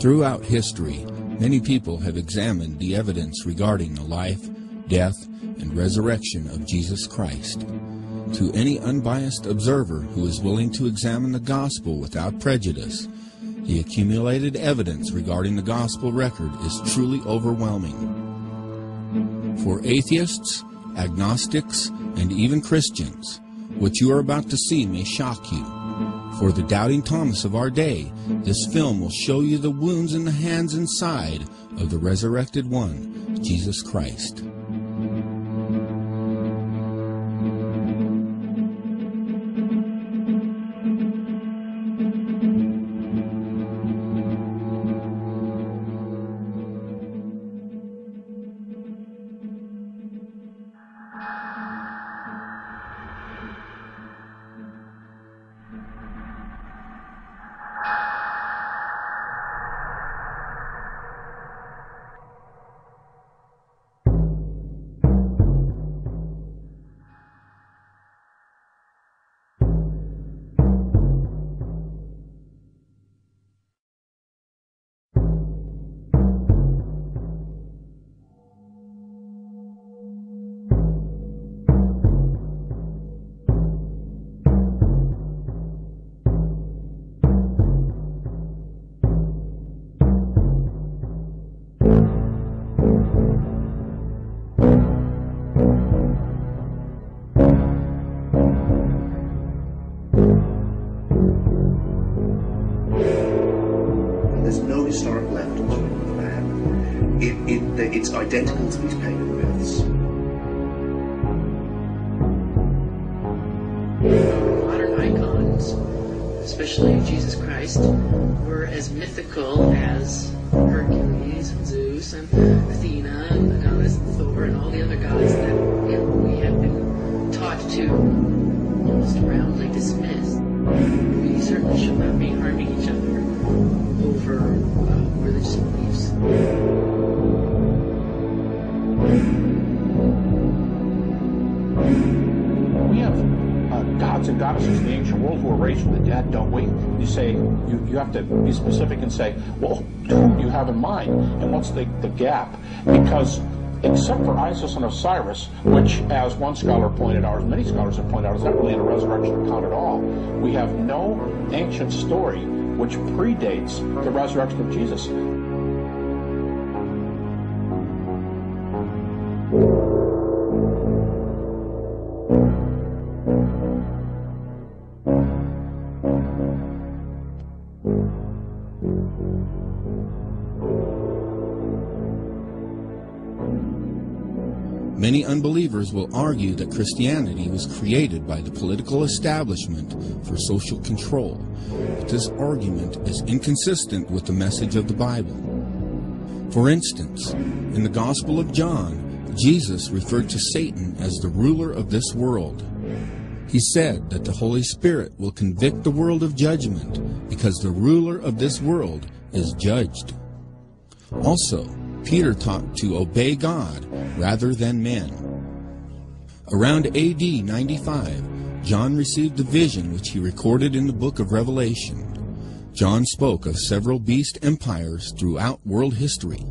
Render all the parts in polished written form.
Throughout history, many people have examined the evidence regarding the life, death, and resurrection of Jesus Christ. To any unbiased observer who is willing to examine the gospel without prejudice, the accumulated evidence regarding the gospel record is truly overwhelming. For atheists, agnostics, and even Christians, what you are about to see may shock you. For the doubting Thomas of our day, this film will show you the wounds in the hands and side of the resurrected one, Jesus Christ. It's identical to these pagan myths. Modern icons, especially Jesus Christ, were as mythical as Hercules and Zeus and Athena and the goddess Thor and all the other gods that we have been taught to almost roundly dismiss. We certainly should not be harming each other over religious beliefs. We have gods and goddesses in the ancient world who were raised from the dead, don't we? You say, you have to be specific and say, well, who do you have in mind? And what's the gap? Because except for Isis and Osiris, which, as one scholar pointed out, as many scholars have pointed out, is not really in a resurrection account at all, we have no ancient story which predates the resurrection of Jesus. Many unbelievers will argue that Christianity was created by the political establishment for social control, but this argument is inconsistent with the message of the Bible. For instance, in the Gospel of John, Jesus referred to Satan as the ruler of this world. He said that the Holy Spirit will convict the world of judgment because the ruler of this world is judged. Also, Peter taught to obey God rather than men. Around AD 95, John received a vision which he recorded in the book of Revelation. John spoke of several beast empires throughout world history.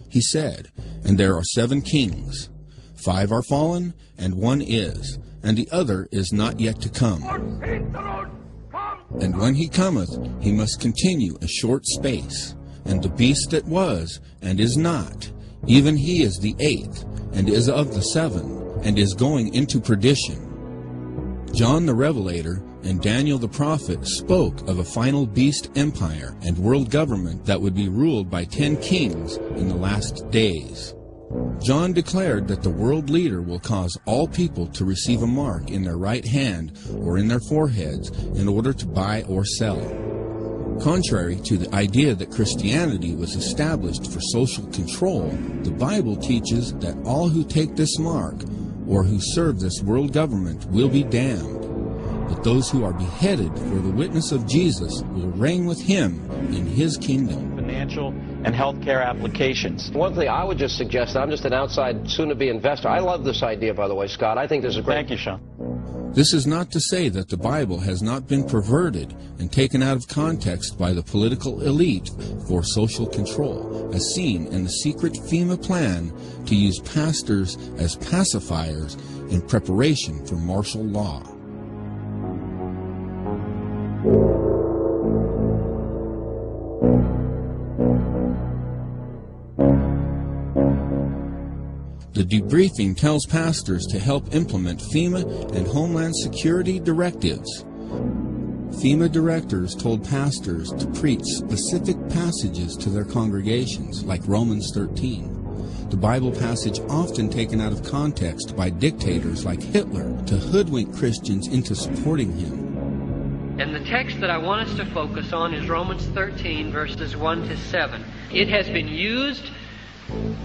He said, "And there are 7 kings. 5 are fallen, and 1 is, and the other is not yet to come. And when he cometh, he must continue a short space. And the beast that was, and is not, even he is the 8th, and is of the 7, and is going into perdition." John the Revelator and Daniel the prophet spoke of a final beast empire and world government that would be ruled by 10 kings in the last days. John declared that the world leader will cause all people to receive a mark in their right hand or in their foreheads in order to buy or sell. Contrary to the idea that Christianity was established for social control, the Bible teaches that all who take this mark or who serve this world government will be damned, but those who are beheaded for the witness of Jesus will reign with him in his kingdom. Financial and healthcare applications. One thing I would just suggest, I'm just an outside, soon-to-be investor. I love this idea, by the way, Scott. I think this is great. Thank you, Sean. This is not to say that the Bible has not been perverted and taken out of context by the political elite for social control, as seen in the secret FEMA plan to use pastors as pacifiers in preparation for martial law. The debriefing tells pastors to help implement FEMA and Homeland Security directives. FEMA directors told pastors to preach specific passages to their congregations, like Romans 13. The Bible passage often taken out of context by dictators like Hitler to hoodwink Christians into supporting him. And the text that I want us to focus on is Romans 13, verses 1 to 7. It has been used,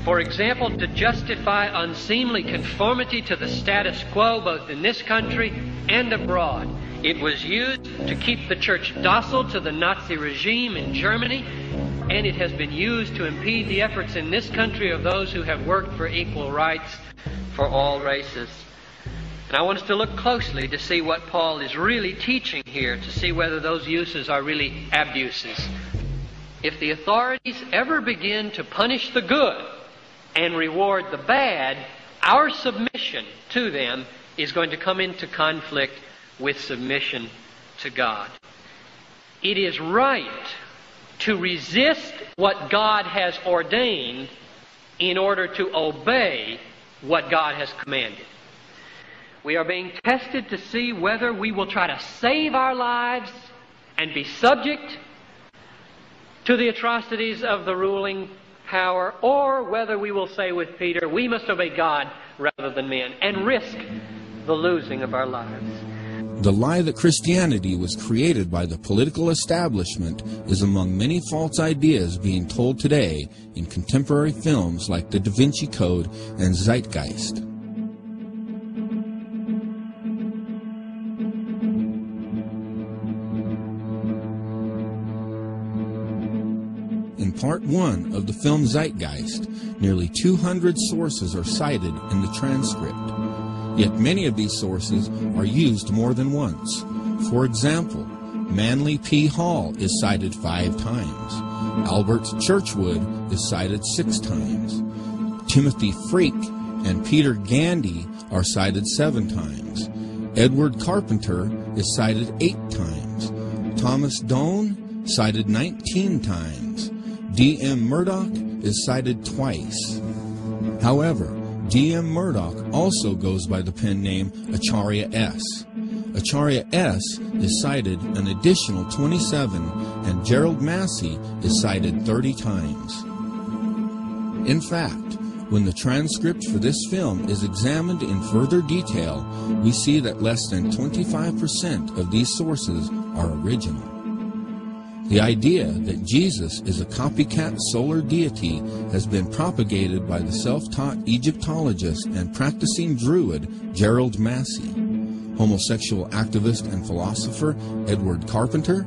for example, to justify unseemly conformity to the status quo both in this country and abroad. It was used to keep the church docile to the Nazi regime in Germany, and it has been used to impede the efforts in this country of those who have worked for equal rights for all races. And I want us to look closely to see what Paul is really teaching here, to see whether those uses are really abuses. If the authorities ever begin to punish the good and reward the bad, our submission to them is going to come into conflict with submission to God. It is right to resist what God has ordained in order to obey what God has commanded. We are being tested to see whether we will try to save our lives and be subject to the atrocities of the ruling power, or whether we will say with Peter, we must obey God rather than men, and risk the losing of our lives. The lie that Christianity was created by the political establishment is among many false ideas being told today in contemporary films like The Da Vinci Code and Zeitgeist. In Part 1 of the film Zeitgeist, nearly 200 sources are cited in the transcript. Yet many of these sources are used more than once. For example, Manly P. Hall is cited 5 times. Albert Churchwood is cited 6 times. Timothy Freak and Peter Gandy are cited 7 times. Edward Carpenter is cited 8 times. Thomas Doane cited 19 times. D.M. Murdoch is cited twice. However, D.M. Murdoch also goes by the pen name Acharya S. Acharya S. is cited an additional 27, and Gerald Massey is cited 30 times. In fact, when the transcript for this film is examined in further detail, we see that less than 25% of these sources are original. The idea that Jesus is a copycat solar deity has been propagated by the self-taught Egyptologist and practicing Druid Gerald Massey, homosexual activist and philosopher Edward Carpenter,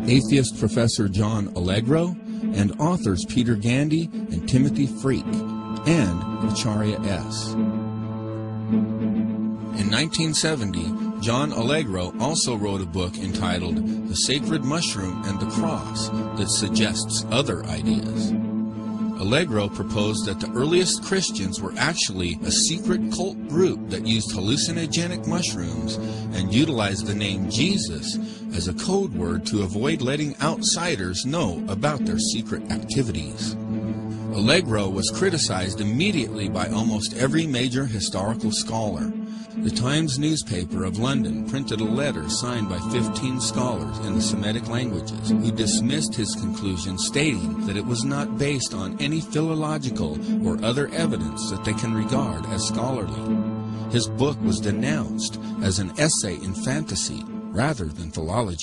atheist Professor John Allegro, and authors Peter Gandy and Timothy Freak, and Acharya S. In 1970, John Allegro also wrote a book entitled The Sacred Mushroom and the Cross that suggests other ideas. Allegro proposed that the earliest Christians were actually a secret cult group that used hallucinogenic mushrooms and utilized the name Jesus as a code word to avoid letting outsiders know about their secret activities. Allegro was criticized immediately by almost every major historical scholar. The Times newspaper of London printed a letter signed by 15 scholars in the Semitic languages who dismissed his conclusion, stating that it was not based on any philological or other evidence that they can regard as scholarly. His book was denounced as an essay in fantasy rather than philology.